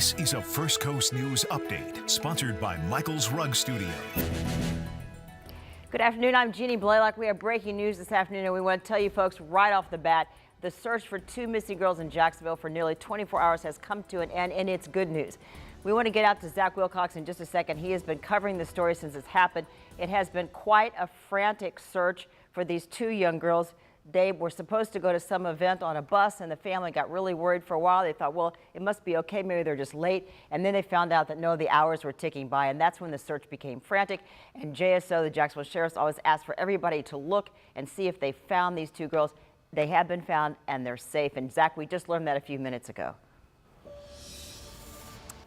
This is a First Coast News Update, sponsored by Michael's Rug Studio. Good afternoon, I'm Jeannie Blaylock. We have breaking news this afternoon, and we want to tell you folks right off the bat, the search for two missing girls in Jacksonville for nearly 24 hours has come to an end, and it's good news. We want to get out to Zach Wilcox in just a second. He has been covering the story since it's happened. It has been quite a frantic search for these two young girls. They were supposed to go to some event on a bus, and the family got really worried for a while. They thought, well, it must be okay. Maybe they're just late. And then they found out that, no, the hours were ticking by, and that's when the search became frantic. And JSO, the Jacksonville Sheriff's Office, asked for everybody to look and see if they found these two girls. They have been found, and they're safe. And, Zach, we just learned that a few minutes ago.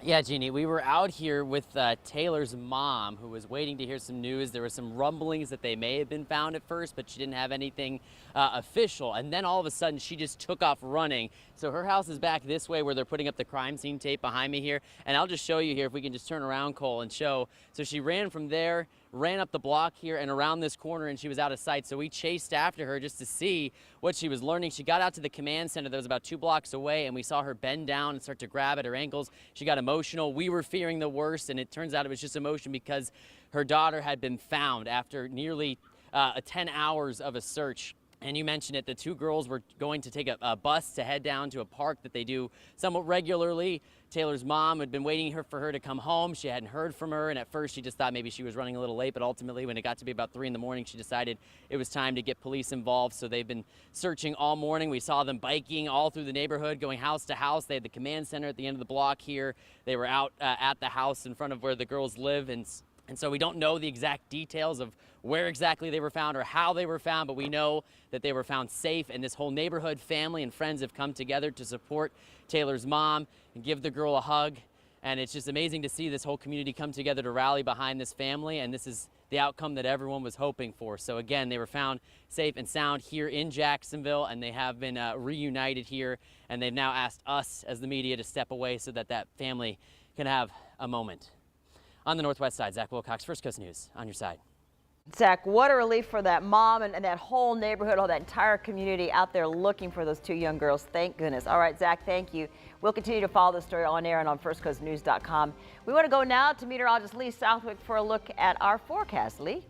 Yeah, Jeannie, we were out here with Taylor's mom, who was waiting to hear some news. There were some rumblings that they may have been found at first, but she didn't have anything official. And then all of a sudden, she just took off running. So her house is back this way where they're putting up the crime scene tape behind me here. And I'll just show you here, if we can just turn around, Cole, and show. So she ran from there, ran up the block here and around this corner, and she was out of sight. So we chased after her just to see what she was learning. She got out to the command center that was about 2 blocks away, and we saw her bend down and start to grab at her ankles. She got emotional. We were fearing the worst, and it turns out it was just emotion because her daughter had been found after nearly 10 hours of a search. And you mentioned it, the two girls were going to take a bus to head down to a park that they do somewhat regularly. Taylor's mom had been waiting for her to come home. She hadn't heard from her, and at first she just thought maybe she was running a little late, but ultimately when it got to be about 3 in the morning, she decided it was time to get police involved. So they've been searching all morning. We saw them biking all through the neighborhood, going house to house. They had the command center at the end of the block here. They were out at the house in front of where the girls live, and so we don't know the exact details of where exactly they were found or how they were found, but we know that they were found safe, and this whole neighborhood, family, and friends have come together to support Taylor's mom and give the girl a hug. And it's just amazing to see this whole community come together to rally behind this family, and this is the outcome that everyone was hoping for. So again, they were found safe and sound here in Jacksonville, and they have been reunited here, and they've now asked us as the media to step away so that that family can have a moment. On the northwest side, Zach Wilcox, First Coast News, on your side. Zach, what a relief for that mom and that whole neighborhood, all that entire community out there looking for those two young girls. Thank goodness. All right, Zach, thank you. We'll continue to follow the story on air and on firstcoastnews.com. We want to go now to meteorologist Lee Southwick for a look at our forecast. Lee?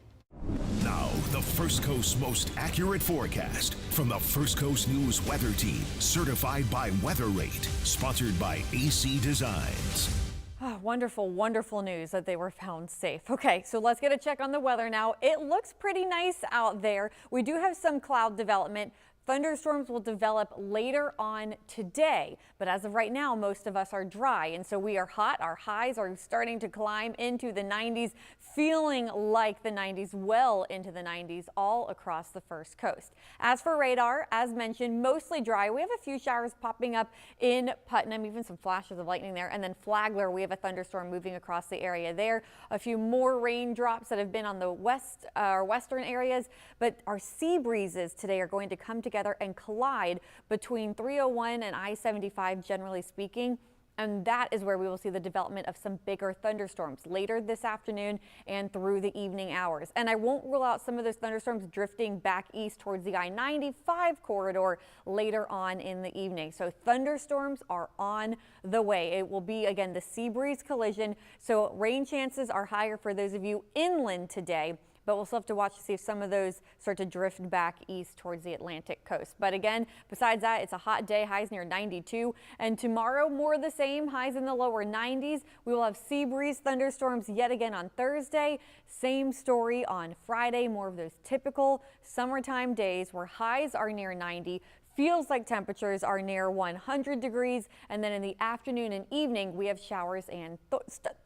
Now, the First Coast's most accurate forecast from the First Coast News Weather Team, certified by Weather Rate, sponsored by AC Designs. Oh, wonderful, wonderful news that they were found safe. Okay, so let's get a check on the weather now. It looks pretty nice out there. We do have some cloud development. Thunderstorms will develop later on today, but as of right now, most of us are dry, and so we are hot. Our highs are starting to climb into the 90s, feeling like the 90s, well into the 90s all across the First Coast. As for radar, as mentioned, mostly dry. We have a few showers popping up in Putnam, even some flashes of lightning there, and then Flagler, we have a thunderstorm moving across the area there. A few more raindrops that have been on the western areas, but our sea breezes today are going to come together and collide between 301 and I-75, generally speaking. And that is where we will see the development of some bigger thunderstorms later this afternoon and through the evening hours. And I won't rule out some of those thunderstorms drifting back east towards the I-95 corridor later on in the evening. So thunderstorms are on the way. It will be, again, the sea breeze collision. So rain chances are higher for those of you inland today, but we'll still have to watch to see if some of those start to drift back east towards the Atlantic coast. But again, besides that, it's a hot day, highs near 92. And tomorrow, more of the same, highs in the lower 90s. We will have sea breeze thunderstorms yet again on Thursday. Same story on Friday, more of those typical summertime days where highs are near 90. Feels like temperatures are near 100 degrees, and then in the afternoon and evening we have showers and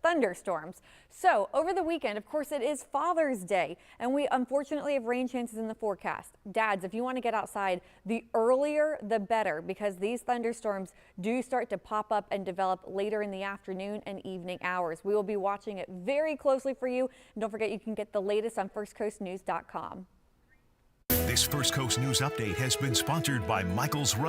thunderstorms. So over the weekend, of course, it is Father's Day, and we unfortunately have rain chances in the forecast. Dads, if you want to get outside, the earlier the better, because these thunderstorms do start to pop up and develop later in the afternoon and evening hours. We will be watching it very closely for you, and don't forget you can get the latest on firstcoastnews.com. This First Coast News Update has been sponsored by Michael's Rug